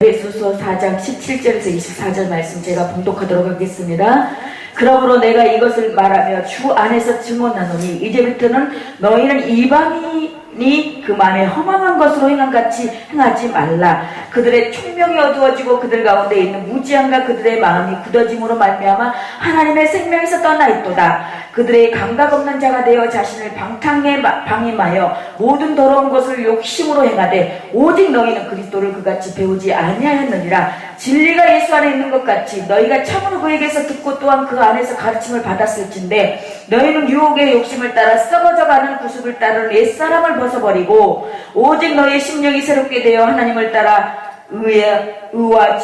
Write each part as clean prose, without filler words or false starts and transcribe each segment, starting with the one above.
에베소서 4장 17절에서 24절 말씀 제가 봉독하도록 하겠습니다. 그러므로 내가 이것을 말하며 주 안에서 증언하노니 이제부터는 너희는 이방인이 그 마음에 허망한 것으로 행함같이 행하지 말라. 그들의 총명이 어두워지고 그들 가운데 있는 무지함과 그들의 마음이 굳어짐으로 말미암아 하나님의 생명에서 떠나 있도다. 그들의 감각 없는 자가 되어 자신을 방탕에 방임하여 모든 더러운 것을 욕심으로 행하되 오직 너희는 그리스도를 그같이 배우지 아니하였느니라. 진리가 예수 안에 있는 것 같이 너희가 참으로 그에게서 듣고 또한 그 안에서 가르침을 받았을진데 너희는 유혹의 욕심을 따라 썩어져가는 구습을 따르는 옛사람을 벗어버리고 오직 너희의 심령이 새롭게 되어 하나님을 따라 의와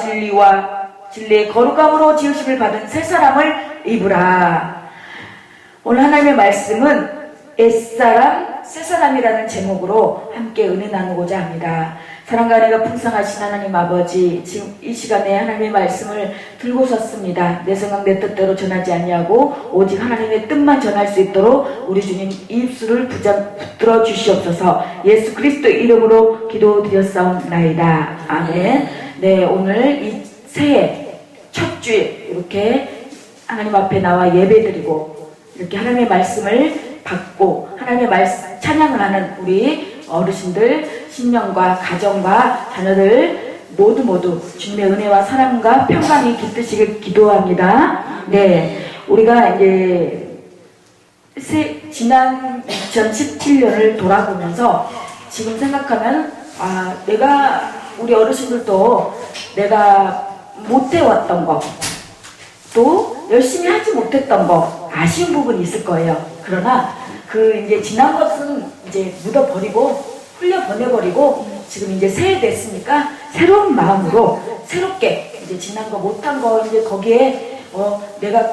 진리의 거룩함으로 지으심을 받은 새 사람을 입으라. 오늘 하나님의 말씀은 옛사람, 새사람이라는 제목으로 함께 은혜 나누고자 합니다. 사랑과 은혜가 풍성하신 하나님 아버지, 지금 이 시간에 하나님의 말씀을 들고 섰습니다. 내 생각 내 뜻대로 전하지 아니하고 오직 하나님의 뜻만 전할 수 있도록 우리 주님 입술을 붙들어 주시옵소서. 예수 그리스도 이름으로 기도드렸사옵나이다. 아멘. 네, 오늘 이 새해 첫 주에 이렇게 하나님 앞에 나와 예배드리고 이렇게 하나님의 말씀을 받고 하나님의 말씀 찬양을 하는 우리 어르신들, 신령과 가정과 자녀들 모두 주님의 은혜와 사랑과 평강이 깃드시길 기도합니다. 네, 우리가 이제 지난 2017년을 돌아보면서 지금 생각하면 우리 어르신들도 내가 못해왔던 거, 또 열심히 하지 못했던 거 아쉬운 부분이 있을 거예요. 그러나 이제 지난 것은 이제 묻어버리고 흘려보내버리고 지금 이제 새해 됐으니까 새로운 마음으로 새롭게 이제 지난 거 못한 거 이제 거기에 내가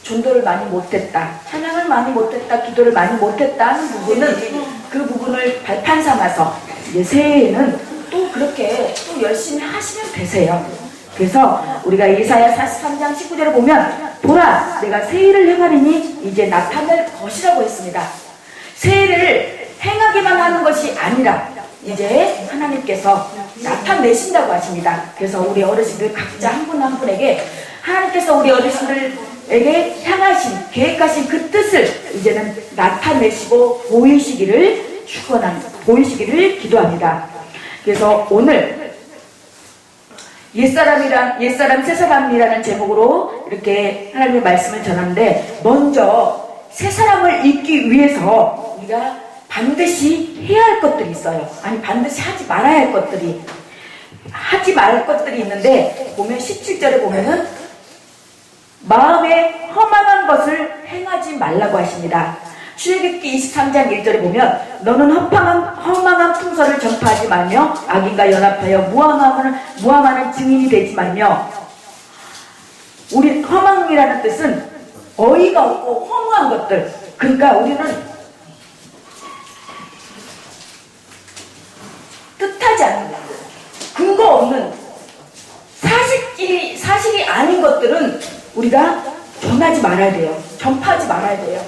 전도를 많이 못했다, 찬양을 많이 못했다, 기도를 많이 못했다 하는 부분은 그 부분을 발판 삼아서 이제 새해에는 또 그렇게 또 열심히 하시면 되세요. 그래서 우리가 이사야 43장 19절을 보면 보라 내가 새일을 행하리니 이제 나타낼 것이라고 했습니다. 새해를 행하기만 하는 것이 아니라 이제 하나님께서 나타내신다고 하십니다. 그래서 우리 어르신들 각자 한 분 한 분에게 하나님께서 우리 어르신들에게 향하신 계획하신 그 뜻을 이제는 나타내시고 보이시기를 보이시기를 기도합니다. 그래서 오늘 옛사람 새사람이라는 제목으로 이렇게 하나님의 말씀을 전하는데, 먼저 새사람을 입기 위해서 우리가 반드시 해야 할 것들이 있어요. 아니 반드시 하지 말아야 할 것들이 있는데, 보면 17절에 보면은 마음에 험한 것을 행하지 말라고 하십니다. 출애굽기 23장 1절에 보면 너는 허망한 풍설을 전파하지 말며 악인과 연합하여 무함하는 증인이 되지 말며. 우리 허망이라는 뜻은 어이가 없고 허무한 것들, 그러니까 우리는 뜻하지 않는 근거 없는 사실이 아닌 것들은 우리가 전하지 말아야 돼요. 전파하지 말아야 돼요.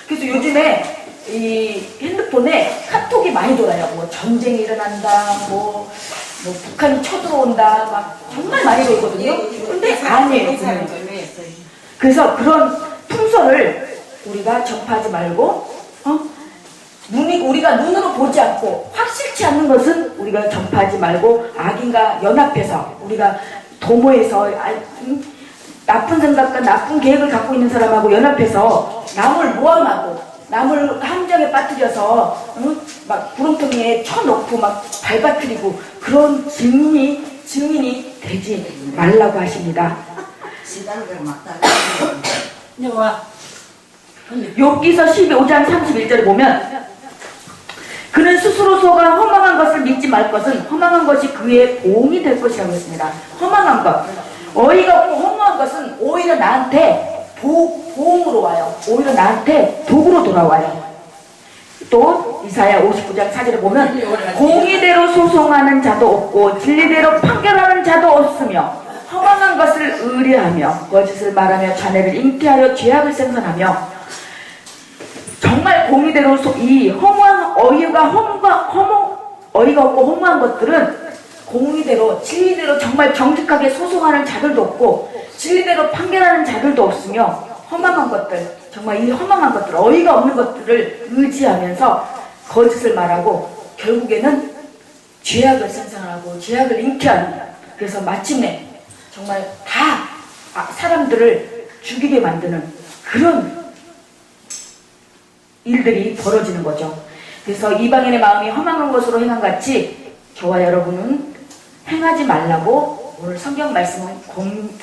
그래서 요즘에 이 핸드폰에 카톡이 많이 돌아요. 뭐 전쟁이 일어난다, 뭐 북한이 쳐들어온다, 막 정말 많이 돌거든요. 근데 아니에요. 그래서 그런 풍설을 우리가 전파하지 말고, 우리가 눈으로 보지 않고 확실치 않는 것은 우리가 전파하지 말고, 악인과 연합해서 우리가 도모해서 나쁜 생각과 나쁜 계획을 갖고 있는 사람하고 연합해서 남을 모함하고 남을 함정에 빠뜨려서 막 구렁텅이에 쳐놓고 막 밟아뜨리고 그런 증인이 되지 말라고 하십니다. 욥기서 12장 31절에 보면 그는 스스로 속아 허망한 것을 믿지 말 것은 허망한 것이 그의 보응이 될 것이라고 했습니다. 허망한 것, 어이가 없고 허무한 것은 오히려 나한테 보응으로 와요. 오히려 나한테 독으로 돌아와요. 또 이사야 59장 4절에 보면 공의대로 소송하는 자도 없고 진리대로 판결하는 자도 없으며 허망한 것을 의뢰하며 거짓을 말하며 자네를 잉태하여 죄악을 생산하며. 정말 공의대로 이 어이가 없고 허무한 것들은 공의대로 진리대로 정말 정직하게 소송하는 자들도 없고 진리대로 판결하는 자들도 없으며 허망한 것들, 정말 이 허망한 것들, 어이가 없는 것들을 의지하면서 거짓을 말하고 결국에는 죄악을 생산하고 죄악을 잉태하는, 그래서 마침내 정말 다 사람들을 죽이게 만드는 그런 일들이 벌어지는 거죠. 그래서 이방인의 마음이 허망한 것으로 행함같이 저와 여러분은 행하지 말라고 오늘 성경 말씀은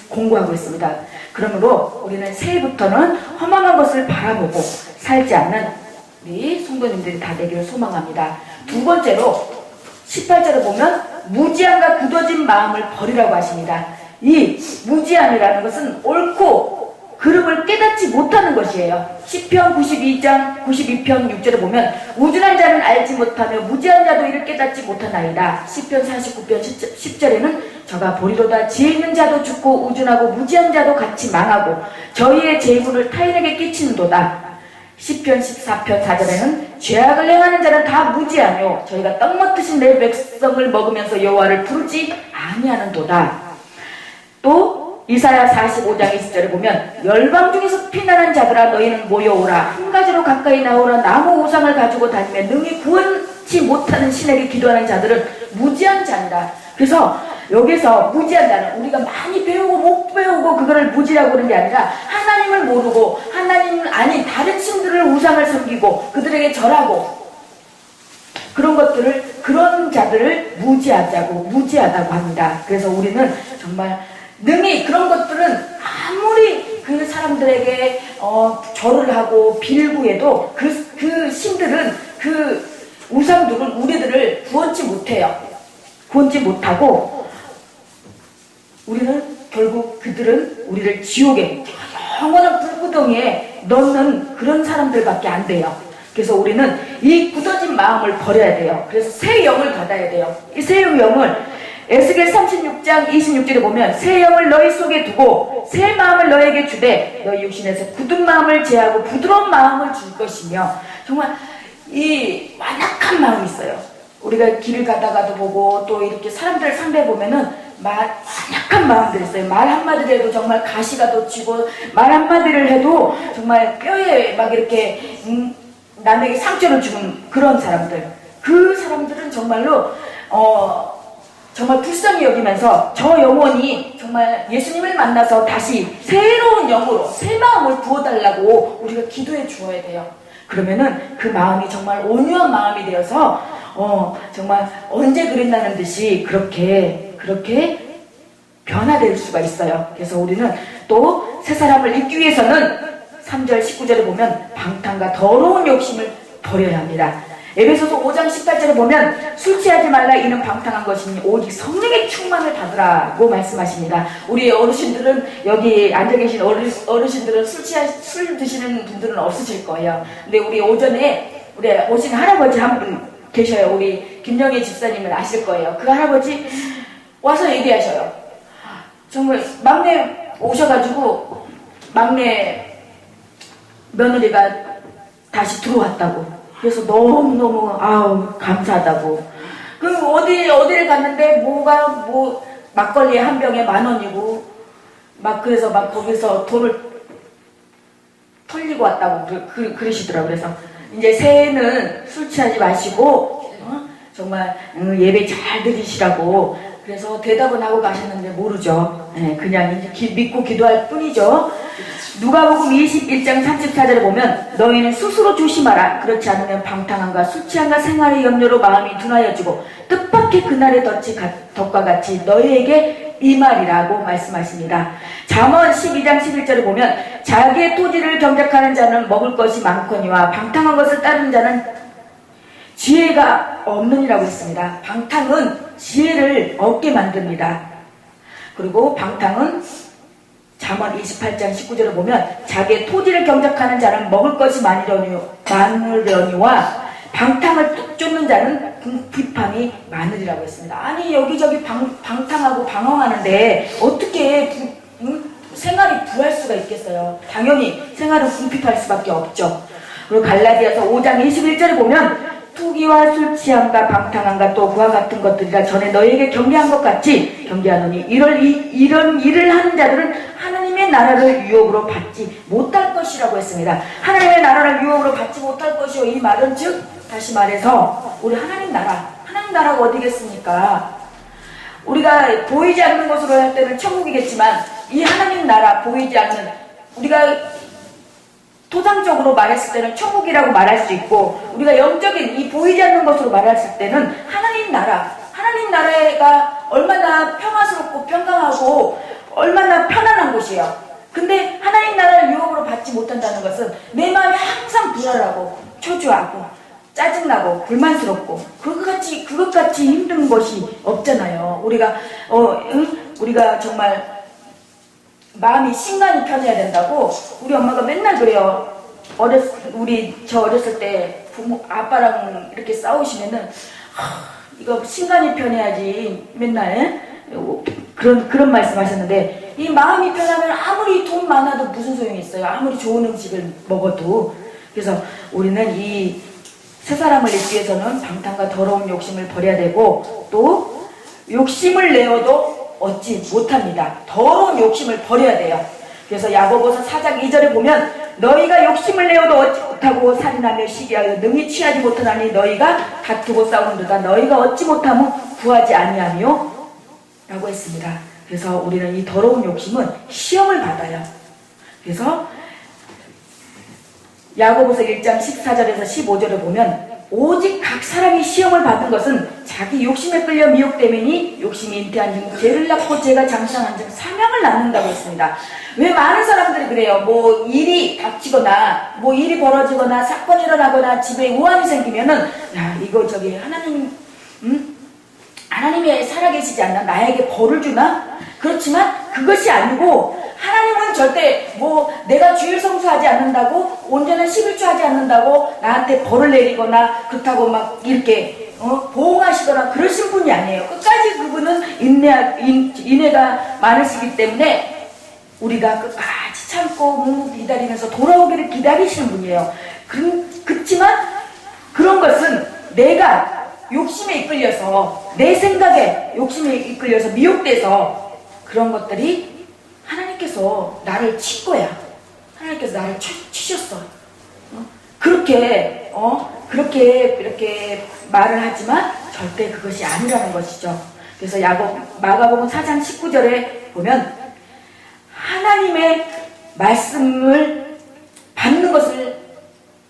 공고하고 있습니다. 그러므로 우리는 새해부터는 허망한 것을 바라보고 살지 않는 우리 성도님들이 다 되기를 소망합니다. 두 번째로 18절에 보면 무지함과 굳어진 마음을 버리라고 하십니다. 이 무지함이라는 것은 옳고 그름을 깨닫지 못하는 것이에요. 시편 92편 6절에 보면 우준한 자는 알지 못하며 무지한 자도 이를 깨닫지 못하나이다. 시편 49편 10절에는 저가 보리로다 지혜 있는 자도 죽고 우준하고 무지한 자도 같이 망하고 저희의 재물을 타인에게 끼치는도다. 시편 14편 4절에는 죄악을 행하는 자는 다 무지하며 저희가 떡 먹듯이 내 백성을 먹으면서 여호와를 부르지 아니하는도다. 또 이사야 45장 20절에 보면 열방 중에서 피난한 자들아 너희는 모여오라 한 가지로 가까이 나오라 나무 우상을 가지고 다니며 능히 구원치 못하는 신에게 기도하는 자들은 무지한 자니라. 그래서 여기서 무지한 자는 우리가 많이 배우고 못 배우고 그거를 무지라고 그러는 게 아니라 하나님을 모르고 하나님 아닌 다른 신들을 우상을 섬기고 그들에게 절하고 그런 것들을, 그런 자들을 무지하다고 합니다. 그래서 우리는 정말 능히 그런 것들은 아무리 그 사람들에게 절을 하고 빌고 해도 그 신들은, 그 우상들은 우리들을 구원치 못해요. 구원치 못하고 우리는 결국 그들은 우리를 지옥에 영원한 불구덩이에 넣는 그런 사람들밖에 안 돼요. 그래서 우리는 이 굳어진 마음을 버려야 돼요. 그래서 새 영을 받아야 돼요. 이 새 영을 에스겔 36장 26절에 보면 새 영을 너희 속에 두고 새 마음을 너에게 주되 너희 육신에서 굳은 마음을 제하고 부드러운 마음을 줄 것이며, 정말 이 완악한 마음이 있어요. 우리가 길을 가다가도 보고 또 이렇게 사람들을 상대해 보면은 완악한 마음들이 있어요. 말 한마디를 해도 정말 가시가 돋치고 말 한마디를 해도 정말 뼈에 막 이렇게 남에게 상처를 주는 그런 사람들. 그 사람들은 정말로 정말 불쌍히 여기면서 저 영혼이 정말 예수님을 만나서 다시 새로운 영으로 새 마음을 부어달라고 우리가 기도해 주어야 돼요. 그러면은 그 마음이 정말 온유한 마음이 되어서 정말 언제 그랬다는 듯이 그렇게 변화될 수가 있어요. 그래서 우리는 또 새 사람을 입기 위해서는 3절 19절에 보면 방탕과 더러운 욕심을 버려야 합니다. 에베소서 5장 18절에 보면 술 취하지 말라 이는 방탕한 것이니 오직 성령의 충만을 받으라고 말씀하십니다. 우리 어르신들은, 여기 앉아계신 어르신들은 술 드시는 분들은 없으실 거예요. 근데 우리 오전에 우리 오신 할아버지 한 분 계셔요. 우리 김영애 집사님은 아실 거예요. 그 할아버지 와서 얘기하셔요. 정말 막내 오셔가지고 막내 며느리가 다시 들어왔다고. 그래서 너무너무 감사하다고. 그럼 어디를 갔는데 막걸리 한 병에 10,000원이고 그래서 거기서 돈을 털리고 왔다고 그러시더라고요. 그래서 이제 새해는 술 취하지 마시고 정말 예배 잘 드리시라고 그래서 대답은 하고 가셨는데 모르죠. 그냥 이제 믿고 기도할 뿐이죠. 누가복음 21장 34절에 보면 너희는 스스로 조심하라. 그렇지 않으면 방탕함과 술 취함과 생활의 염려로 마음이 둔하여지고 뜻밖의 그날의 덫과 같이 너희에게 임하리라고 말씀하십니다. 잠언 12장 11절에 보면 자기의 토지를 경작하는 자는 먹을 것이 많거니와 방탕한 것을 따르는 자는 지혜가 없느니라고 했습니다. 방탕은 지혜를 얻게 만듭니다. 그리고 방탕은 잠언 28장 19절을 보면 자기의 토지를 경작하는 자는 먹을 것이 많으려니와 방탕을 쫓는 자는 비판이 많으리라고 했습니다. 아니 여기저기 방탕하고 방황하는데 어떻게 생활이 부할 수가 있겠어요. 당연히 생활은 궁핍할 수밖에 없죠. 그리고 갈라디아서 5장 21절에 보면 투기와 술 취함과 방탕함과 또 그와 같은 것들이라 전에 너희에게 경계한 것 같이 경계하노니 이런 일을 하는 자들은 하나님의 나라를 유업으로 받지 못할 것이라고 했습니다. 하나님의 나라를 유업으로 받지 못할 것이요. 이 말은 즉 다시 말해서 우리 하나님 나라가 어디겠습니까? 우리가 보이지 않는 것으로 할 때는 천국이겠지만 이 하나님 나라 보이지 않는 우리가 토상적으로 말했을 때는 천국이라고 말할 수 있고 우리가 영적인 이 보이지 않는 것으로 말했을 때는 하나님 나라가 얼마나 평화스럽고 평강하고 얼마나 편안한 곳이에요. 근데 하나님 나라를 유업으로 받지 못한다는 것은 내 마음이 항상 불안하고 초조하고 짜증나고 불만스럽고 그것같이 힘든 것이 없잖아요. 우리가 정말 마음이 신간이 편해야 된다고 우리 엄마가 맨날 그래요. 저 어렸을 때 아빠랑 이렇게 싸우시면은 이거 신간이 편해야지 맨날 그런 말씀하셨는데 이 마음이 편하면 아무리 돈 많아도 무슨 소용이 있어요. 아무리 좋은 음식을 먹어도. 그래서 우리는 이 새 사람을 입기 위해서는 방탕과 더러운 욕심을 버려야 되고 또 욕심을 내어도 얻지 못합니다. 더러운 욕심을 버려야 돼요. 그래서 야고보서 4장 2절에 보면 너희가 욕심을 내어도 얻지 못하고 살인하며 시기하여 능히 취하지 못하나니 너희가 다투고 싸우는도다 너희가 얻지 못하면 구하지 아니하며 라고 했습니다. 그래서 우리는 이 더러운 욕심은 시험을 받아요. 그래서 야고보서 1장 14절에서 15절에 보면 오직 각 사람이 시험을 받은 것은 자기 욕심에 끌려 미혹되매니 욕심이 잉태한 즉 죄를 낳고 죄가 장성한 즉 사명을 낳는다고 했습니다. 왜 많은 사람들이 그래요. 뭐 일이 닥치거나 뭐 일이 벌어지거나 사건이 일어나거나 집에 우환이 생기면은 야 이거 하나님이 살아계시지 않나? 나에게 벌을 주나? 그렇지만 그것이 아니고 하나님은 절대 내가 주일 성수하지 않는다고 온전한 11조 하지 않는다고 나한테 벌을 내리거나 그렇다고 막 이렇게 보응하시거나 그러신 분이 아니에요. 끝까지 그분은 인내가 많으시기 때문에 우리가 끝까지 참고 묵묵히 기다리면서 돌아오기를 기다리시는 분이에요. 그렇지만 그런 것은 내가 욕심에 이끌려서 내 생각에 욕심에 이끌려서 미혹돼서 그런 것들이 하나님께서 나를 칠 거야. 하나님께서 나를 치셨어. 그렇게 이렇게 말을 하지만 절대 그것이 아니라는 것이죠. 그래서 마가복음 4장 19절에 보면 하나님의 말씀을 받는 것을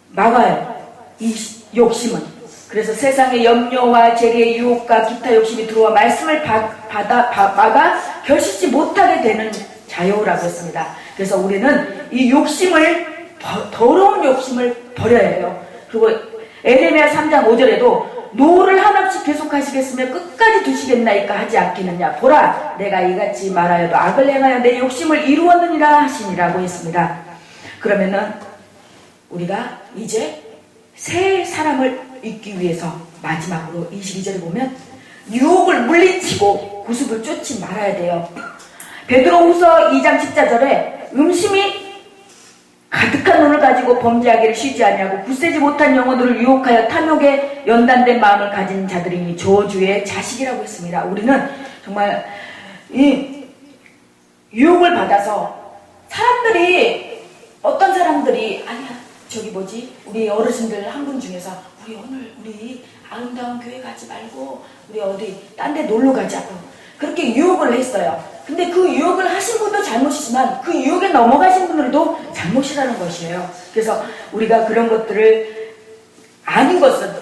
막아요. 이 욕심은. 그래서 세상의 염려와 재리의 유혹과 기타 욕심이 들어와 말씀을 막아 결실치 못하게 되는 자유라고 했습니다. 그래서 우리는 이 더러운 욕심을 버려야 해요. 그리고 에레미야 3장 5절에도 노를 한없이 계속하시겠으며 끝까지 두시겠나이까 하지 않겠느냐. 보라 내가 이같이 말하여도 악을 행하여 내 욕심을 이루었느니라 하시니라고 했습니다. 그러면은 우리가 이제 새 사람을 잊기 위해서 마지막으로 22절에 보면 유혹을 물리치고 구습을 쫓지 말아야 돼요. 베드로후서 2장 14절에 음심이 가득한 눈을 가지고 범죄하기를 쉬지 아니하고 굳세지 못한 영혼들을 유혹하여 탐욕에 연단된 마음을 가진 자들이니 저주의 자식이라고 했습니다. 우리는 정말 이 유혹을 받아서 어떤 사람들이 아니야 우리 어르신들 한 분 중에서 우리 아름다운 교회 가지 말고 우리 어디 딴 데 놀러 가자고 그렇게 유혹을 했어요. 근데 그 유혹을 하신 분도 잘못이지만 그 유혹에 넘어가신 분들도 잘못이라는 것이에요. 그래서 우리가 그런 것들을 아닌 것은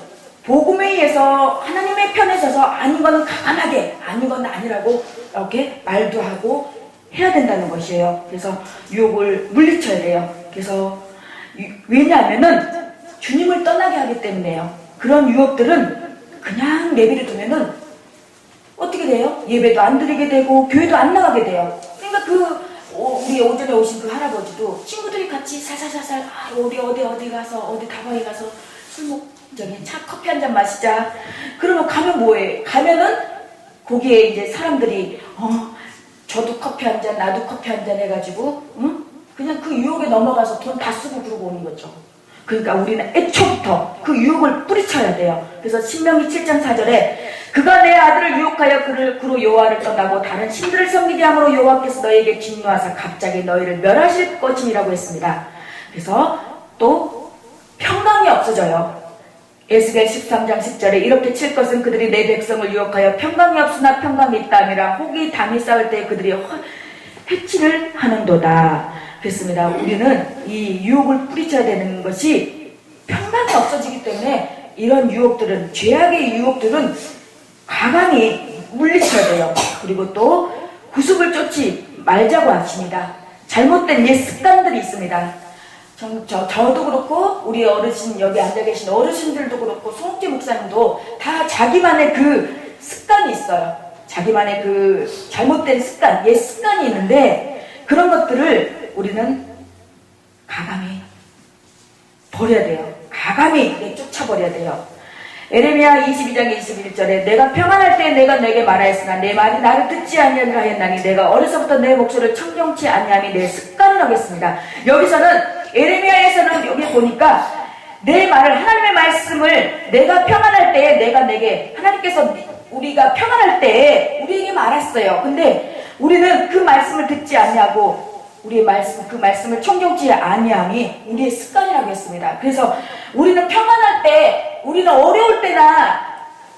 복음에 의해서 하나님의 편에 서서 아닌 거는 강함하게 아닌 건 아니라고 이렇게 말도 하고 해야 된다는 것이에요. 그래서 유혹을 물리쳐야 돼요. 그래서 왜냐하면은 주님을 떠나게 하기 때문에요. 그런 유혹들은 그냥 내버려 두면은 어떻게 돼요? 예배도 안 드리게 되고 교회도 안 나가게 돼요. 그러니까 우리 오전에 오신 그 할아버지도 친구들이 같이 살살살살 우리 어디 가서 어디 다방에 가서 커피 한 잔 마시자. 그러면 가면 뭐해? 가면은 거기에 이제 사람들이 저도 커피 한 잔 나도 커피 한 잔 해가지고 그냥 그 유혹에 넘어가서 돈 다 쓰고 그러고 오는 거죠. 그러니까 우리는 애초부터 그 유혹을 뿌리쳐야 돼요. 그래서 신명기 7장 4절에 그가 내 아들을 유혹하여 그를 그로 여호와를 떠나고 다른 신들을 섬기게 함으로 여호와께서 너에게 진노하사 갑자기 너희를 멸하실 것임이라고 했습니다. 그래서 또 평강이 없어져요. 에스겔 13장 10절에 이렇게 칠 것은 그들이 내 백성을 유혹하여 평강이 없으나 평강이 있다미라 혹이 담이 싸울 때 그들이 해치를 하는도다 그랬습니다. 우리는 이 유혹을 뿌리쳐야 되는 것이 평강이 없어지기 때문에 이런 유혹들은, 죄악의 유혹들은 과감히 물리쳐야 돼요. 그리고 또 구습을 쫓지 말자고 하십니다. 잘못된 옛 습관들이 있습니다. 저도 그렇고 우리 어르신, 여기 앉아 계신 어르신들도 그렇고 송옥재 목사님도 다 자기만의 그 습관이 있어요. 자기만의 그 잘못된 습관, 옛 습관이 있는데 그런 것들을 우리는 과감히 버려야 돼요. 과감히 쫓아버려야 돼요. 에레미야 22장 21절에 내가 평안할 때 내가 내게 말하였으나 내 말이 나를 듣지 아니하리라 하였나니 내가 어려서부터 내 목소리를 청정치 아니함이 내 습관을 하겠습니다. 여기서는 에레미야에서는 여기 보니까 내 말을, 하나님의 말씀을 내가 평안할 때에 내가 내게, 하나님께서 우리가 평안할 때에 우리에게 말했어요. 근데 우리는 그 말씀을 듣지 아니하고 우리의 말씀, 그 말씀을 청정치 아니함이 우리의 습관이라고 했습니다. 그래서 우리는 평안할 때, 우리는 어려울 때나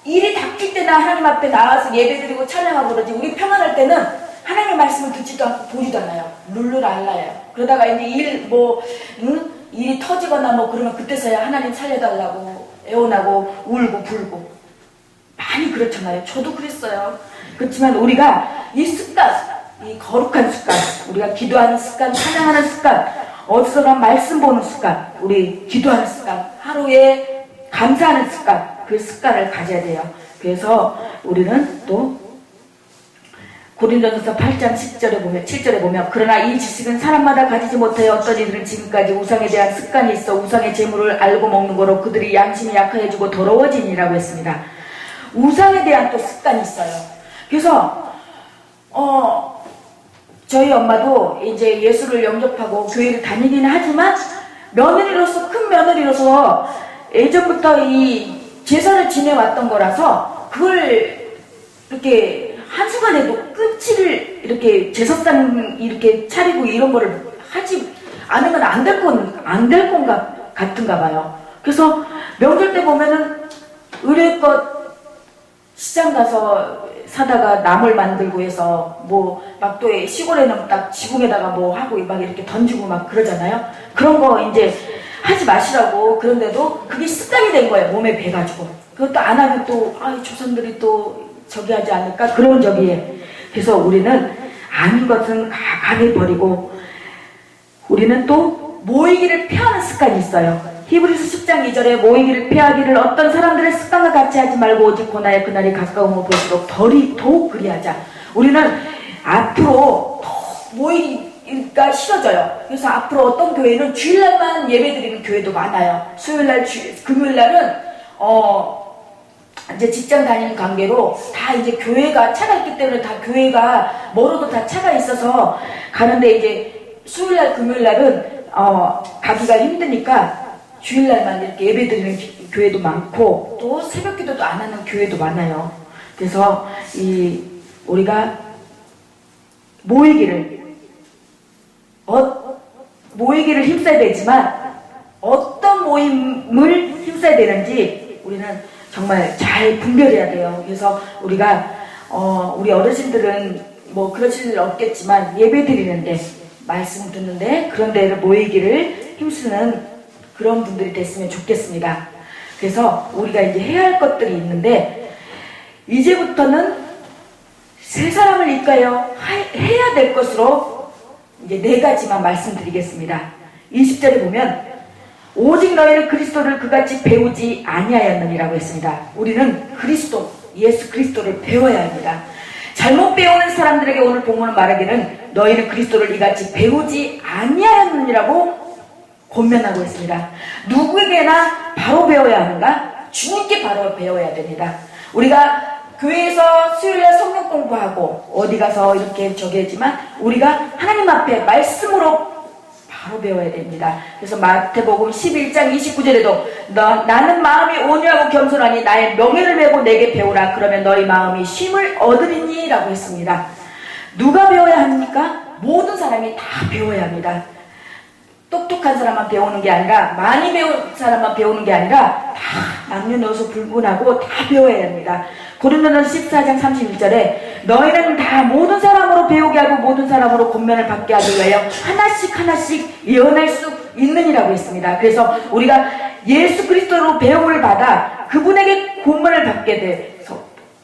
일이 닥칠 때나 하나님 앞에 나와서 예배드리고 찬양하고 그러지, 우리 평안할 때는 하나님의 말씀을 듣지도 않고 보지도 않아요. 룰루랄라예요. 그러다가 이제 일이 터지거나 뭐 그러면 그때서야 하나님 살려달라고 애원하고 울고 불고 많이 그렇잖아요. 저도 그랬어요. 그렇지만 우리가 이 습관, 이 거룩한 습관, 우리가 기도하는 습관, 찬양하는 습관, 어디서나 말씀 보는 습관, 우리 기도하는 습관, 하루에 감사하는 습관, 그 습관을 가져야 돼요. 그래서 우리는 또 고린도전서 8장 7절에 보면 그러나 이 지식은 사람마다 가지지 못하여 어떤 이들은 지금까지 우상에 대한 습관이 있어 우상의 재물을 알고 먹는 거로 그들이 양심이 약해지고 더러워지니라고 했습니다. 우상에 대한 또 습관이 있어요. 그래서 저희 엄마도 이제 예수를 영접하고 교회를 다니기는 하지만 며느리로서, 큰 며느리로서 예전부터 이 제사를 지내왔던 거라서 그걸 이렇게 한순간에도 끝을 이렇게 제사상 이렇게 차리고 이런 거를 하지 않으면 안 될 건가 같은가 봐요. 그래서 명절 때 보면은 의뢰껏 시장 가서 사다가 나물 만들고 해서 뭐 막 또 시골에는 딱 지붕에다가 뭐 하고 막 이렇게 던지고 막 그러잖아요. 그런 거 이제 하지 마시라고. 그런데도 그게 습관이 된 거예요. 몸에 배가지고. 그것도 안 하면 또 조선들이 또 저기 하지 않을까? 그런 저기에. 그래서 우리는 아닌 것은 가감히 버리고 우리는 또 모이기를 피하는 습관이 있어요. 히브리서 10장 2절에 모이기를 피하기를 어떤 사람들의 습관과 같이 하지 말고 오직 고나의 그날이 가까움을 볼수록 더욱 그리하자. 우리는 앞으로 더 모이기가 싫어져요. 그래서 앞으로 어떤 교회는 주일날만 예배드리는 교회도 많아요. 수요일날, 금요일날은 이제 직장 다니는 관계로 다 이제 교회가 차가 있기 때문에 다 교회가 멀어도 다 차가 있어서 가는데 이제 수요일날, 금요일날은 가기가 힘드니까 주일날만 이렇게 예배드리는 교회도 많고 또 새벽기도도 안 하는 교회도 많아요. 그래서 우리가 모이기를 힘써야 되지만 어떤 모임을 힘써야 되는지 우리는 정말 잘 분별해야 돼요. 그래서 우리가 우리 어르신들은 뭐 그러실 일 없겠지만 예배드리는데 말씀 듣는데 그런 데를 모이기를 힘쓰는 그런 분들이 됐으면 좋겠습니다. 그래서 우리가 이제 해야 할 것들이 있는데 이제부터는 세 사람을 이끌어 해야 될 것으로 이제 4가지만 말씀드리겠습니다. 20절에 보면 오직 너희는 그리스도를 그같이 배우지 아니하였느니라고 했습니다. 우리는 예수 그리스도를 배워야 합니다. 잘못 배우는 사람들에게 오늘 본문은 말하기는 너희는 그리스도를 이같이 배우지 아니하였느니라고 권면하고 있습니다. 누구에게나 바로 배워야 하는가? 주님께 바로 배워야 됩니다. 우리가 교회에서 수요일날 성경 공부하고 어디 가서 이렇게 저기 하지만 우리가 하나님 앞에 말씀으로 바로 배워야 됩니다. 그래서 마태복음 11장 29절에도 나는 마음이 온유하고 겸손하니 나의 명예를 메고 내게 배우라. 그러면 너희 마음이 쉼을 얻으리니 라고 했습니다. 누가 배워야 합니까? 모든 사람이 다 배워야 합니다. 똑똑한 사람만 배우는 게 아니라, 많이 배운 사람만 배우는 게 아니라 다 남녀노소 불문하고 다 배워야 합니다. 고린도전서 14장 31절에 너희는 다 모든 사람으로 배우게 하고 모든 사람으로 권면을 받게 하기 위하여 하나씩 하나씩 예언할 수 있느니라고 했습니다. 그래서 우리가 예수 그리스도로 배움을 받아 그분에게 권면을 받게 돼서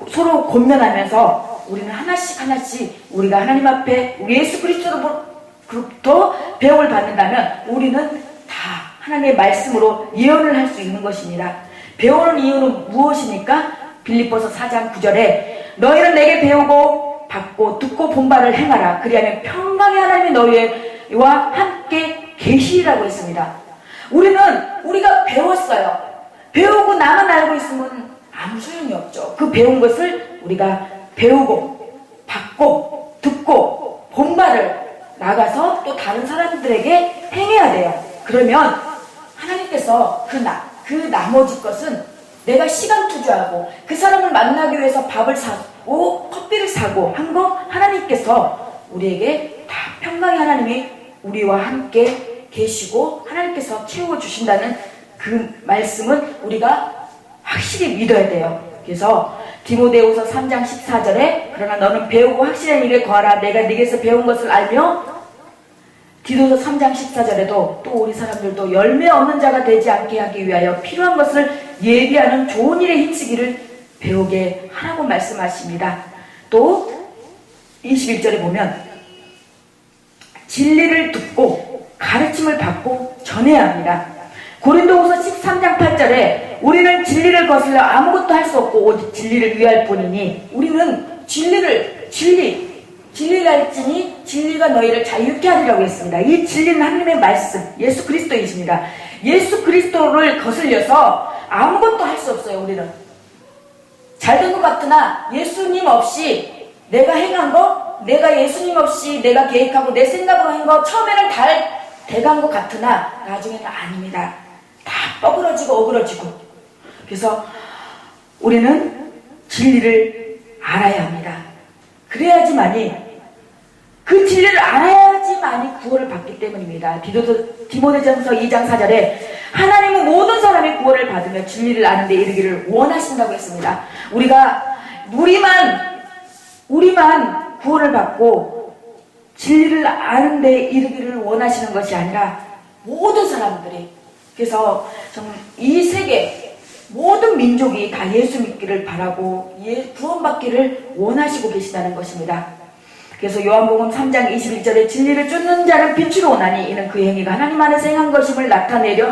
서로 권면하면서 우리는 하나씩 하나씩 우리가 하나님 앞에 예수 그리스도로부터 배움을 받는다면 우리는 다 하나님의 말씀으로 예언을 할 수 있는 것입니다. 배우는 이유는 무엇입니까? 빌립보서 4장 9절에 너희는 내게 배우고 받고 듣고 본 바를 행하라. 그리하면 평강의 하나님이 너희와 함께 계시리라고 했습니다. 우리가 배웠어요. 배우고 나만 알고 있으면 아무 소용이 없죠. 그 배운 것을 우리가 배우고 받고 듣고 본 바를 나가서 또 다른 사람들에게 행해야 돼요. 그러면 하나님께서 그 나머지 것은 내가 시간 투자하고 그 사람을 만나기 위해서 밥을 사고 커피를 사고 한 거 하나님께서 우리에게 다 평강의 하나님이 우리와 함께 계시고 하나님께서 채워주신다는 그 말씀은 우리가 확실히 믿어야 돼요. 그래서 디모데후서 3장 14절에 그러나 너는 배우고 확실한 일에 거하라. 내가 네게서 배운 것을 알며 디도서 3장 14절에도 또 우리 사람들도 열매 없는 자가 되지 않게 하기 위하여 필요한 것을 예비하는 좋은 일에 힘쓰기를 배우게 하라고 말씀하십니다. 또 21절에 보면 진리를 듣고 가르침을 받고 전해야 합니다. 고린도후서 13장 8절에 우리는 진리를 거슬러 아무것도 할 수 없고 오직 진리를 위할 뿐이니 우리는 진리가 있으니 진리가 너희를 자유케 하리라고 했습니다. 이 진리는 하나님의 말씀, 예수 그리스도이십니다. 예수 그리스도를 거슬려서 아무것도 할 수 없어요. 우리는 잘된 것 같으나 예수님 없이 내가 행한 거, 내가 예수님 없이 내가 계획하고 내 생각으로 한 거 처음에는 잘 돼간 것 같으나 나중에는 아닙니다. 다 뻐그러지고 어그러지고. 그래서 우리는 진리를 알아야 합니다. 그래야지만이 그 진리를 알아야지만이 구원을 받기 때문입니다. 디모데전서 2장 4절에 하나님은 모든 사람이 구원을 받으며 진리를 아는 데 이르기를 원하신다고 했습니다. 우리만 구원을 받고 진리를 아는 데 이르기를 원하시는 것이 아니라 모든 사람들이, 그래서 이 세계 모든 민족이 다 예수 믿기를 바라고 구원받기를 원하시고 계시다는 것입니다. 그래서 요한복음 3장 21절에 진리를 쫓는 자는 빛으로 오나니 이는 그 행위가 하나님 안에서 행한 것임을 나타내려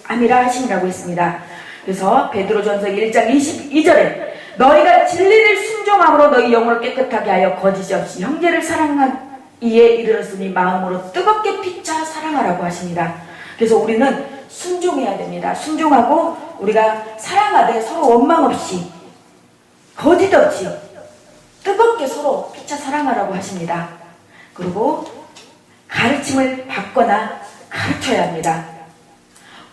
함이라 하심이라고 했습니다. 그래서 베드로전서 1장 22절에 너희가 진리를 순종함으로 너희 영혼을 깨끗하게 하여 거짓이 없이 형제를 사랑한 이에 이르렀으니 마음으로 뜨겁게 피차 사랑하라고 하십니다. 그래서 우리는 순종해야 됩니다. 순종하고 우리가 사랑하되 서로 원망 없이 거짓 없이 뜨겁게 서로 피차 사랑하라고 하십니다. 그리고 가르침을 받거나 가르쳐야 합니다.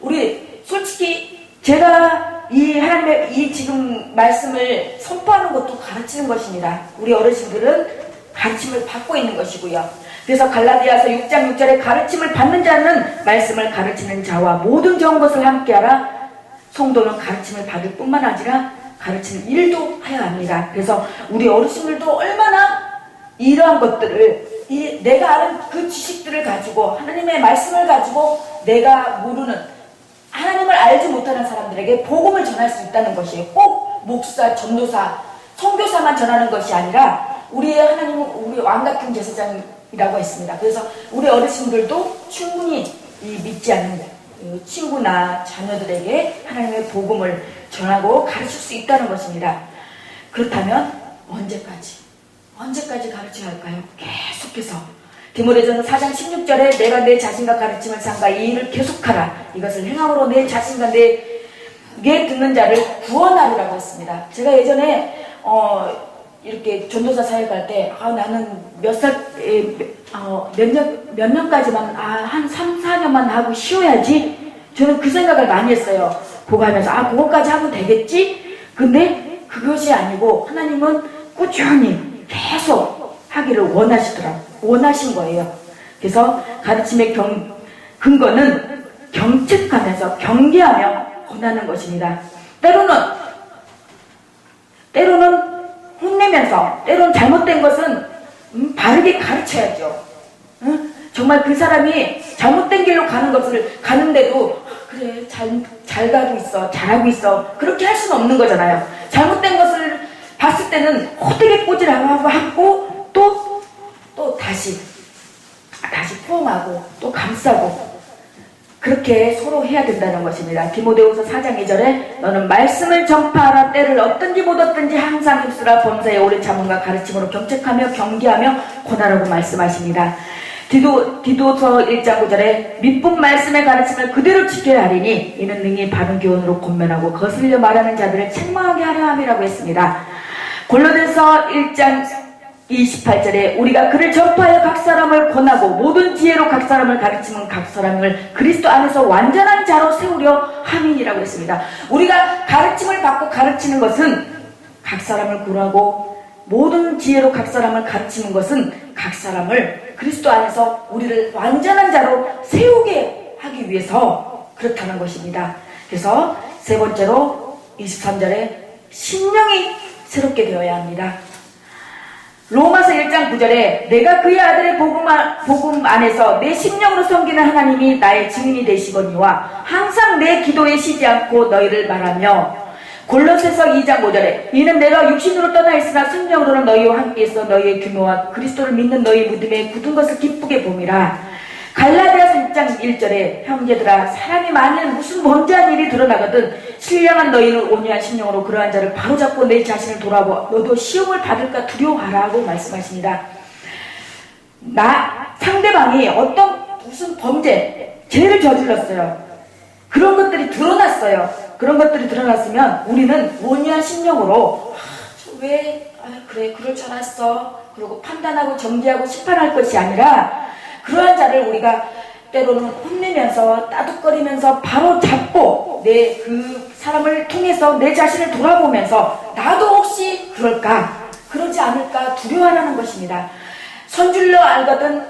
우리 솔직히 제가 이 하나님의 이 지금 말씀을 선포하는 것도 가르치는 것입니다. 우리 어르신들은 가르침을 받고 있는 것이고요. 그래서 갈라디아서 6장 6절에 가르침을 받는 자는 말씀을 가르치는 자와 모든 좋은 것을 함께하라. 성도는 가르침을 받을 뿐만 아니라 가르치는 일도 해야 합니다. 그래서 우리 어르신들도 얼마나 이러한 것들을 내가 아는 그 지식들을 가지고 하나님의 말씀을 가지고 내가 모르는 하나님을 알지 못하는 사람들에게 복음을 전할 수 있다는 것이에요. 꼭 목사, 전도사, 선교사만 전하는 것이 아니라 우리의 하나님은 우리 왕같은 제사장이라고 했습니다. 그래서 우리 어르신들도 충분히 믿지 않는 친구나 자녀들에게 하나님의 복음을 전하고 가르칠 수 있다는 것입니다. 그렇다면 언제까지 가르쳐야 할까요? 계속해서 디모데전서 4장 16절에 내가 내 자신과 가르침을 삼가 이 일을 계속하라. 이것을 행함으로 내 자신과 내게 듣는 자를 구원하리라고 했습니다. 제가 예전에 이렇게 전도사 사역 할 때, 나는 몇 년까지만, 한 3, 4년만 하고 쉬어야지. 저는 그 생각을 많이 했어요. 보고 하면서, 그거까지 하면 되겠지? 근데 그것이 아니고, 하나님은 꾸준히 계속 하기를 원하신 거예요. 그래서 가르침의 근거는 경책하면서 경계하며 권하는 것입니다. 때로는 혼내면서, 때로는 잘못된 것은 바르게 가르쳐야죠. 정말 그 사람이 잘못된 길로 가는데도 그래, 잘 가고 있어, 잘하고 있어, 그렇게 할 수는 없는 거잖아요. 잘못된 것을 봤을 때는 호되게 꼬질하고 또 다시 포옹하고 또 감싸고 그렇게 서로 해야 된다는 것입니다. 디모데후서 4장 2절에 너는 말씀을 전파하라. 때를 얻든지 못 얻든지 항상 힘쓰라. 범사에 오래 참음과 가르침으로 경책하며 경계하며 권하라고 말씀하십니다. 디도서 1장 9절에 믿분 말씀의 가르침을 그대로 지켜야 하리니 이는 능히 바른 교훈으로 권면하고 거슬려 말하는 자들을 책망하게 하려 함이라고 했습니다. 골로새서 1장 28절에 우리가 그를 전파하여 각 사람을 권하고 모든 지혜로 각 사람을 가르치면 각 사람을 그리스도 안에서 완전한 자로 세우려 함이니라고 했습니다. 우리가 가르침을 받고 가르치는 것은 각 사람을 구하고 모든 지혜로 각 사람을 가르치는 것은 각 사람을 그리스도 안에서 우리를 완전한 자로 세우게 하기 위해서 그렇다는 것입니다. 그래서 세 번째로 23절에 심령이 새롭게 되어야 합니다. 로마서 1장 9절에 내가 그의 아들의 복음 안에서 내 심령으로 섬기는 하나님이 나의 증인이 되시거니와 항상 내 기도에 쉬지 않고 너희를 말하며 골로새서 2장 5절에 이는 내가 육신으로 떠나 있으나 성령으로는 너희와 함께 있어 너희의 규모와 그리스도를 믿는 너희 믿음에 굳은 것을 기쁘게 봄이라. 갈라디아서 6장 1절에 형제들아 사람이 만일 무슨 범죄한 일이 드러나거든 신령한 너희는 온유한 심령으로 그러한 자를 바로잡고 내 자신을 돌아보아 너도 시험을 받을까 두려워하라고 말씀하십니다. 상대방이 무슨 죄를 저질렀어요. 그런 것들이 드러났어요. 그런 것들이 드러났으면 우리는 온유한 심령으로 그래 그럴 줄 알았어 그리고 판단하고 정죄하고 심판할 것이 아니라 그러한 자를 우리가 때로는 혼내면서 따둑거리면서 바로 잡고 그 사람을 통해서 내 자신을 돌아보면서 나도 혹시 그러지 않을까 두려워하라는 것입니다. 선줄로 알거든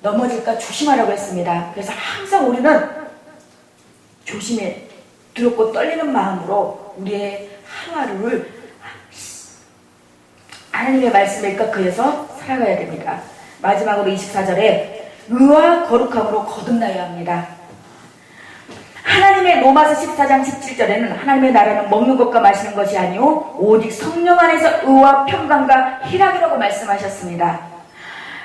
넘어질까 조심하라고 했습니다. 그래서 항상 우리는 조심해 두렵고 떨리는 마음으로 우리의 하루하루를 하나님의 말씀에 입각하여서 살아가야 됩니다. 마지막으로 24절에 의와 거룩함으로 거듭나야 합니다. 하나님의 로마서 14장 17절에는 하나님의 나라는 먹는 것과 마시는 것이 아니오 오직 성령 안에서 의와 평강과 희락이라고 말씀하셨습니다.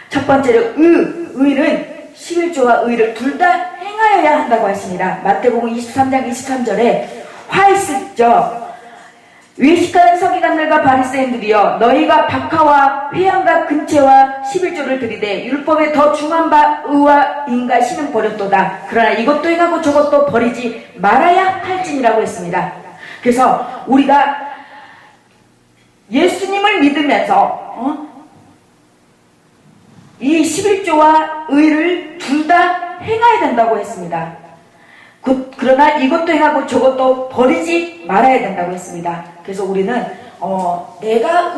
첫 번째로 의는 11조와 의를 둘 다 행하여야 한다고 하십니다. 마태복음 23장 23절에 화 있을저 외식하는 서기관들과 바리새인들이여 너희가 박하와 회양과 근체와 11조를 들이되 율법에 더 중한 바 의와 인과 신은 버렸도다. 그러나 이것도 행하고 저것도 버리지 말아야 할지니라고 했습니다. 그래서 우리가 예수님을 믿으면서 이 11조와 의를 둘 다 행해야 된다고 했습니다. 그러나 이것도 행하고 저것도 버리지 말아야 된다고 했습니다. 그래서 우리는 내가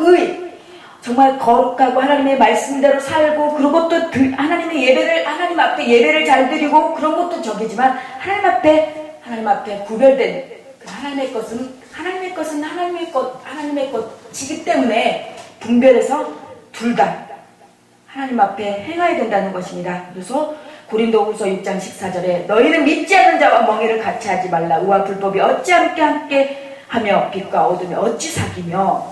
정말 거룩하고 하나님의 말씀대로 살고 그런 것도 하나님 앞에 예배를 잘 드리고 그런 것도 적이지만 하나님 앞에 구별된 하나님의 것은 하나님의 것이기 때문에 분별해서 둘 다 하나님 앞에 행해야 된다는 것입니다. 그래서 고린도후서 6장 14절에 너희는 믿지 않는 자와 멍에를 같이 하지 말라. 의와 불법이 어찌 함께 하며 빛과 어둠이 어찌 사귀며.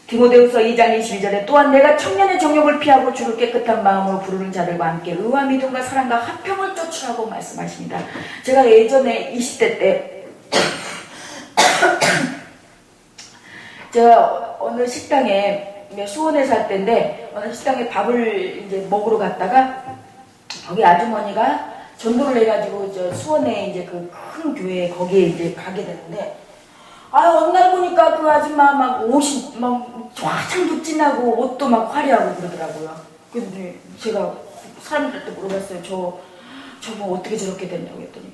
디모데후서 2장 22절에 또한 내가 청년의 정욕을 피하고 주를 깨끗한 마음으로 부르는 자들과 함께 의와 믿음과 사랑과 화평을 쫓으라고 말씀하십니다. 제가 예전에 20대 때 제가 어느 식당에 수원에 살 때인데 어느 식당에 밥을 이제 먹으러 갔다가 거기 어느 날 보니까 그 아줌마 막 옷이 막 화장도 진하고 옷도 막 화려하고 그러더라고요. 근데 제가 사람들한테 물어봤어요. 저 뭐 어떻게 저렇게 됐냐고 했더니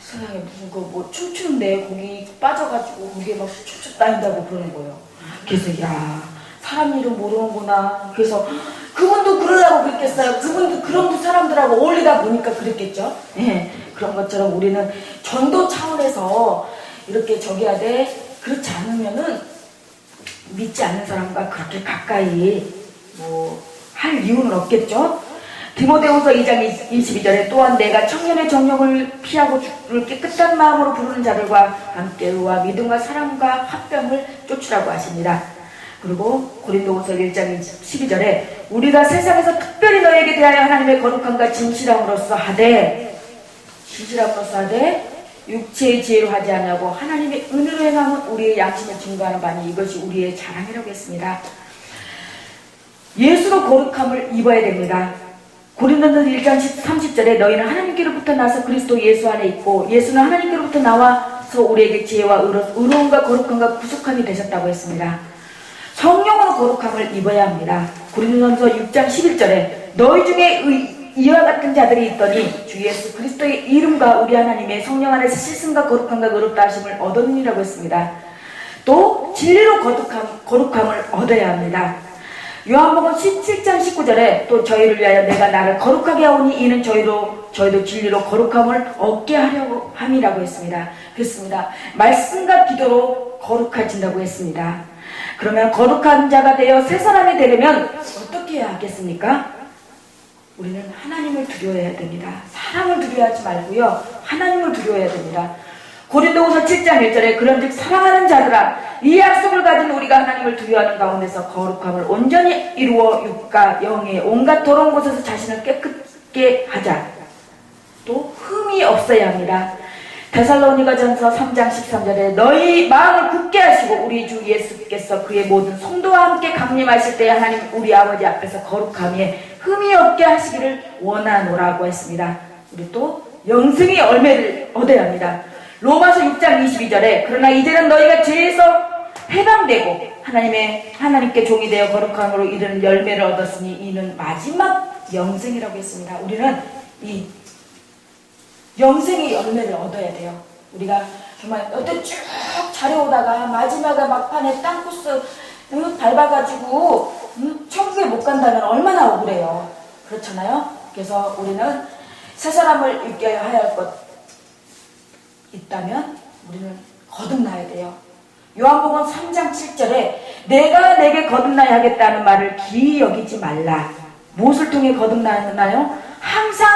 세상에 무슨 그 뭐 춤추는데 거기 빠져가지고 거기에 막 춤추 다닌다고 그러는 거예요. 그래서 야, 사람 일은 모르는구나. 그래서 그분도 그러려고 그랬겠어요. 그분도 그런 사람들하고 어울리다 보니까 그랬겠죠. 예, 그런 것처럼 우리는 전도 차원에서 이렇게 저기야 돼. 그렇지 않으면은 믿지 않는 사람과 그렇게 가까이 뭐 할 이유는 없겠죠. 디모데후서 2장 22절에 또한 내가 청년의 정욕을 피하고 주를 깨끗한 마음으로 부르는 자들과 함께 의와 믿음과 사랑과 합병을 쫓으라고 하십니다. 그리고 고린도후서 1장 12절에 우리가 세상에서 특별히 너에게 대하여 하나님의 거룩함과 진실함으로써 하되 육체의 지혜로 하지 않냐고 하나님의 은혜로 행함은 우리의 양심을 증거하는 바니 이것이 우리의 자랑이라고 했습니다. 예수로 거룩함을 입어야 됩니다. 고린도전서 1장 30절에 너희는 하나님께로부터 나서 그리스도 예수 안에 있고 예수는 하나님께로부터 나와서 우리에게 지혜와 의로움과 거룩함과 구속함이 되셨다고 했습니다. 성령으로 거룩함을 입어야 합니다. 고린도전서 6장 11절에 너희 중에 이와 같은 자들이 있더니 주 예수 그리스도의 이름과 우리 하나님의 성령 안에서 씻음과 거룩함과 의롭다 하심을 얻었느니라고 했습니다. 또 진리로 거룩함을 얻어야 합니다. 요한복음 17장 19절에 또 저희를 위하여 내가 나를 거룩하게 하오니 이는 저희도 진리로 거룩함을 얻게 하려고 함이라고 했습니다. 그렇습니다. 말씀과 기도로 거룩해진다고 했습니다. 그러면 거룩한 자가 되어 새 사람이 되려면 어떻게 해야 하겠습니까? 우리는 하나님을 두려워해야 됩니다. 사람을 두려워하지 말고요. 하나님을 두려워해야 됩니다. 고린도후서 7장 1절에 그런즉 사랑하는 자들아 이 약속을 가진 우리가 하나님을 두려워하는 가운데서 거룩함을 온전히 이루어 육과 영의 온갖 더러운 곳에서 자신을 깨끗게 하자. 또 흠이 없어야 합니다. 데살로니가전서 3장 13절에 너희 마음을 굳게 하시고 우리 주 예수께서 그의 모든 성도와 함께 강림하실 때에 하나님 우리 아버지 앞에서 거룩함에 흠이 없게 하시기를 원하노라고 했습니다. 우리 또 영생의 열매를 얻어야 합니다. 로마서 6장 22절에 그러나 이제는 너희가 죄에서 해방되고 하나님께 종이 되어 거룩함으로 이르는 열매를 얻었으니 이는 마지막 영생이라고 했습니다. 우리는 이 영생의 열매를 얻어야 돼요. 우리가 정말 어때 쭉 잘해오다가 마지막에 막판에 땅코스 밟아가지고 천국에 못 간다면 얼마나 억울해요. 그렇잖아요. 그래서 우리는 새 사람을 입게 해야 할 것 있다면 우리는 거듭나야 돼요. 요한복음 3장 7절에 내가 내게 거듭나야 하겠다는 말을 기이 여기지 말라. 무엇을 통해 거듭나나요? 항상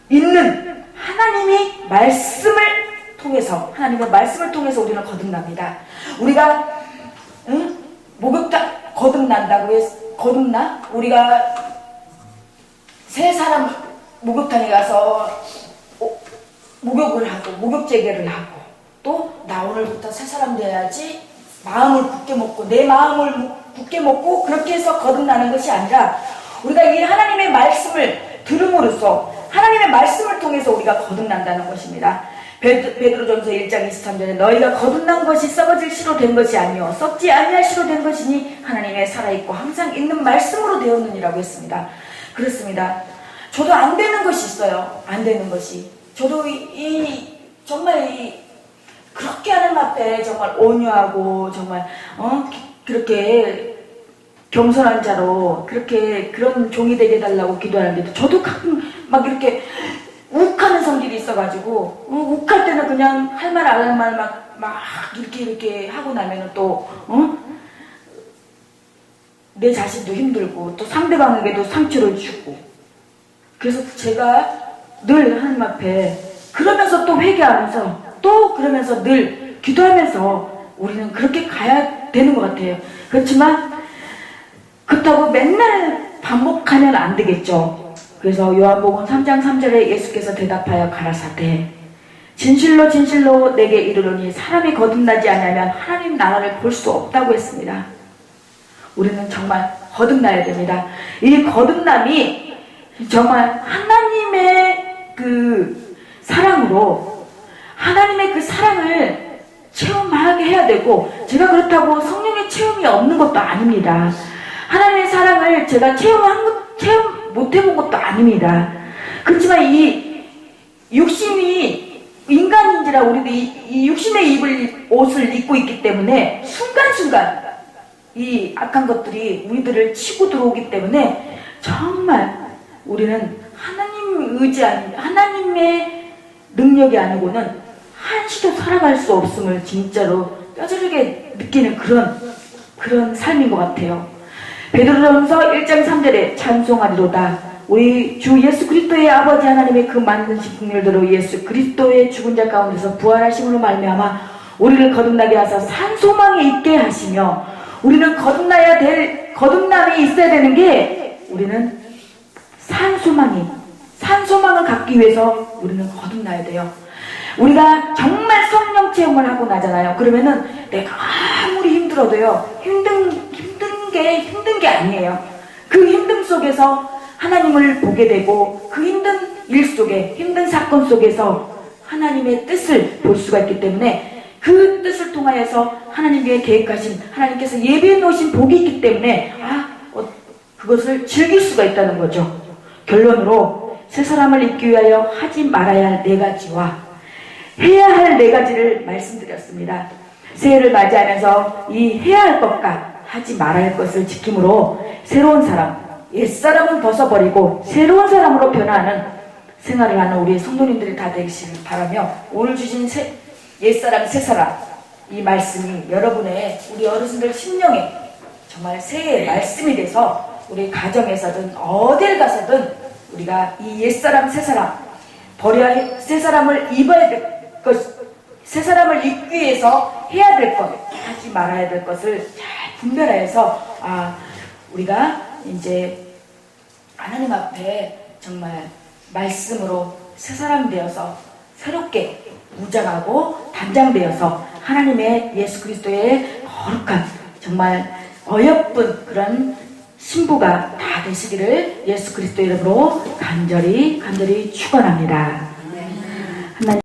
있는 하나님의 말씀을 통해서 우리는 거듭납니다. 우리가 목욕탕 거듭난다고 거듭나? 우리가 새 사람 목욕탕에 가서 목욕을 하고 목욕제계를 하고 또 나 오늘부터 새 사람 돼야지 마음을 굳게 먹고 내 마음을 굳게 먹고 그렇게 해서 거듭나는 것이 아니라 우리가 이 하나님의 말씀을 들음으로써 하나님의 말씀을 통해서 우리가 거듭난다는 것입니다. 베드로전서 1장 23절에 너희가 거듭난 것이 썩어질 시로 된 것이 아니요 썩지 아니할 시로 된 것이니 하나님의 살아있고 항상 있는 말씀으로 되었느니라고 했습니다. 그렇습니다. 저도 안 되는 것이 있어요. 안 되는 것이. 저도 정말 그렇게 하나님 앞에 정말 온유하고 정말 그렇게 겸손한 자로 그렇게 그런 종이 되게 해달라고 기도하는데도 저도 가끔 막 이렇게 욱하는 성질이 있어가지고 욱할 때는 그냥 할 말 안 할 말 막 이렇게 하고 나면은 또 내 자신도 힘들고 또 상대방에게도 상처를 주고 그래서 제가 늘 하나님 앞에 그러면서 또 회개하면서 또 그러면서 늘 기도하면서 우리는 그렇게 가야 되는 것 같아요. 그렇지만 그렇다고 맨날 반복하면 안 되겠죠. 그래서 요한복음 3장 3절에 예수께서 대답하여 가라사대 진실로 진실로 내게 이르노니 사람이 거듭나지 않으면 하나님 나라를 볼 수 없다고 했습니다. 우리는 정말 거듭나야 됩니다. 이 거듭남이 정말 하나님의 그 사랑으로 하나님의 그 사랑을 체험하게 해야 되고, 제가 그렇다고 성령의 체험이 없는 것도 아닙니다. 하나님의 사랑을 제가 체험 못 해본 것도 아닙니다. 그렇지만 이 육신이 인간인지라 우리도 이 육신의 입을 옷을 입고 있기 때문에 순간순간 이 악한 것들이 우리들을 치고 들어오기 때문에 정말 우리는 하나님 의지 아닌 하나님의 능력이 아니고는 한시도 살아갈 수 없음을 진짜로 뼈저리게 느끼는 그런 삶인 것 같아요. 베드로전서 1장 3절에 찬송하리로다. 우리 주 예수 그리스도의 아버지 하나님의 그 만드신 긍휼대로 예수 그리스도의 죽은 자 가운데서 부활하심으로 말미암아 우리를 거듭나게 하사 산소망에 있게 하시며, 우리는 거듭남이 있어야 되는 게, 우리는 산소망을 갖기 위해서 우리는 거듭나야 돼요. 우리가 정말 성령 체험을 하고 나잖아요. 그러면은 내가 아무리 힘들어도요, 힘든 게 아니에요. 그 힘듦 속에서 하나님을 보게 되고, 그 힘든 일 속에, 힘든 사건 속에서 하나님의 뜻을 볼 수가 있기 때문에, 그 뜻을 통하여서 하나님께 계획하신, 하나님께서 예비해 놓으신 복이 있기 때문에 그것을 즐길 수가 있다는 거죠. 결론으로 새 사람을 입기 위하여 하지 말아야 할 4가지와 해야 할 4가지를 말씀드렸습니다. 새해를 맞이하면서 이 해야 할 것과 하지 말아야 할 것을 지킴으로 새로운 사람, 옛사람은 벗어버리고 새로운 사람으로 변화하는 생활을 하는 우리 성도님들이 다 되시길 바라며, 오늘 주신 옛사람, 새사람, 이 말씀이 여러분의, 우리 어르신들 심령에 정말 새해의 말씀이 돼서 우리 가정에서든 어딜 가서든 우리가 이 옛사람, 새사람, 새 사람을 입어야 될 것, 새 사람을 입기 위해서 해야 될 것, 하지 말아야 될 것을 잘 분별하여서, 우리가 이제 하나님 앞에 정말 말씀으로 새 사람 되어서 새롭게 무장하고 단장되어서 하나님의 예수 그리스도의 거룩한 정말 어여쁜 그런 신부가 다 되시기를 예수 그리스도 이름으로 간절히 축원합니다. 하나님